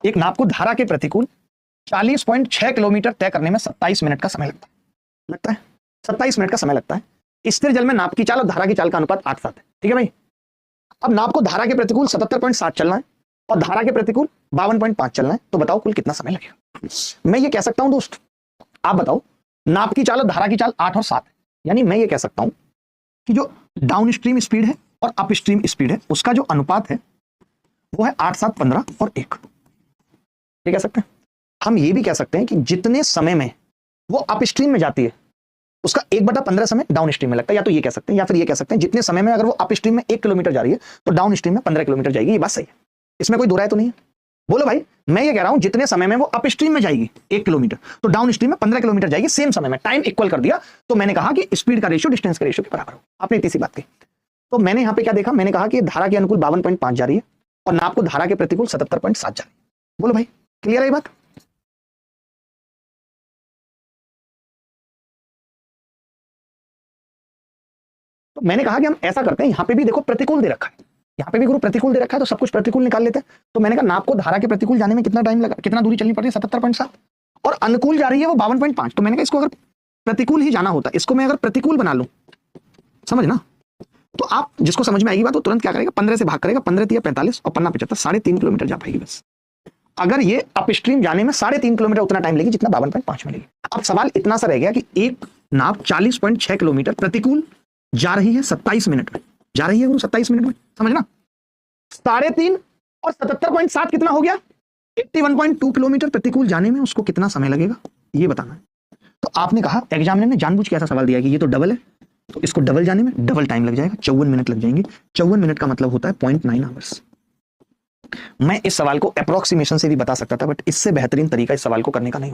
एक नाप को धारा के प्रतिकूल 40.6 किलोमीटर तय करने में 27 मिनट का समय लगता है 27 मिनट का समय लगता है। स्थिर जल में नाप की चाल और धारा की चाल का अनुपात 8:7 है। ठीक है भाई। अब नाप को धारा के प्रतिकूल 77.7 चलना है और धारा के प्रतिकूल 52.5 चलना है, तो बताओ कुल कितना समय लगेगा। मैं ये कह सकता हूं दोस्त, आप बताओ, नाप की चाल और धारा की चाल 8 और 7 है, यानी मैं ये कह सकता हूं कि जो डाउन स्ट्रीम स्पीड है और अप स्ट्रीम स्पीड है उसका जो अनुपात है वो है 8, 7, 15 और 1। ये कह सकते हैं। हम ये भी कह सकते हैं कि जितने समय में वो अप स्ट्रीम में जाती है उसका 1/15 समय डाउन स्ट्रीम में लगता है, या तो ये कह सकते हैं या फिर ये कह सकते हैं जितने समय में अगर वो अप स्ट्रीम में 1 किलोमीटर जा रही है तो डाउन स्ट्रीम में 15 किलोमीटर जाएगी। ये बात सही है, इसमें कोई दो राय तो नहीं है। बोलो भाई, मैं ये कह रहा हूं जितने समय में वो अप स्ट्रीम में जाएगी 1 किलोमीटर तो डाउन स्ट्रीम में 15 किलोमीटर जाएगी, सेम समय में, टाइम इक्वल कर दिया, तो मैंने कहा कि स्पीड का रेशियो डिस्टेंस के रेशियो के बराबर हो। आपने इतनी सी बात कही, तो मैंने यहां पे क्या देखा, मैंने कहा कि धारा के अनुकूल 52.5 जा रही है और नाप को धारा के प्रतिकूल 77.7 जा रही है। बोलो भाई, क्लियर है ये बात? तो मैंने कहा कि हम ऐसा करते हैं, यहां पे भी देखो प्रतिकूल दे रखा है, यहाँ पे भी गुरु प्रतिकूल दे रखा है, तो सब कुछ प्रतिकूल निकाल लेते हैं। तो मैंने कहा नाप को धारा के प्रतिकूल जाने में कितना टाइम लगा, कितना दूरी चलनी पड़ती है, 77.7, और अनुकूल जा रही है वो 52.5। तो मैंने कहा इसको अगर प्रतिकूल ही जाना होता, इसको मैं अगर प्रतिकूल बना लूं, समझ ना, तो आप जिसको समझ में आएगी बात, तो तुरंत क्या करेगा, 15 से भाग करेगा, 15 × 45 और 15 × 75, 3.5 किलोमीटर जा पाएगी बस। अगर ये अप स्ट्रीम जाने में 3.5 किलोमीटर उतना टाइम लेगी जितना 52.5 में लेगी। अब सवाल इतना सा रह गया कि एक नाप 40.6 किलोमीटर प्रतिकूल जा रही है 27 मिनट में, जा रही है वो 27 मिनट में, समझना। 3.5 और 77.7 कितना हो गया, 81.2 किलोमीटर प्रतिकूल जाने में उसको कितना समय लगेगा ये बताना है। तो आपने कहा, एग्जामिनर ने जानबूझ के ऐसा सवाल दिया कि ये तो डबल है, तो इसको डबल जाने में डबल टाइम लग जाएगा, 54 मिनट लग जाएंगे। 54 मिनट का मतलब होता है 0.9 आवर्स। मैं इस सवाल को अप्रोक्सीमेशन से भी बता सकता था, बट इससे बेहतरीन तरीका इस सवाल को करने का नहीं।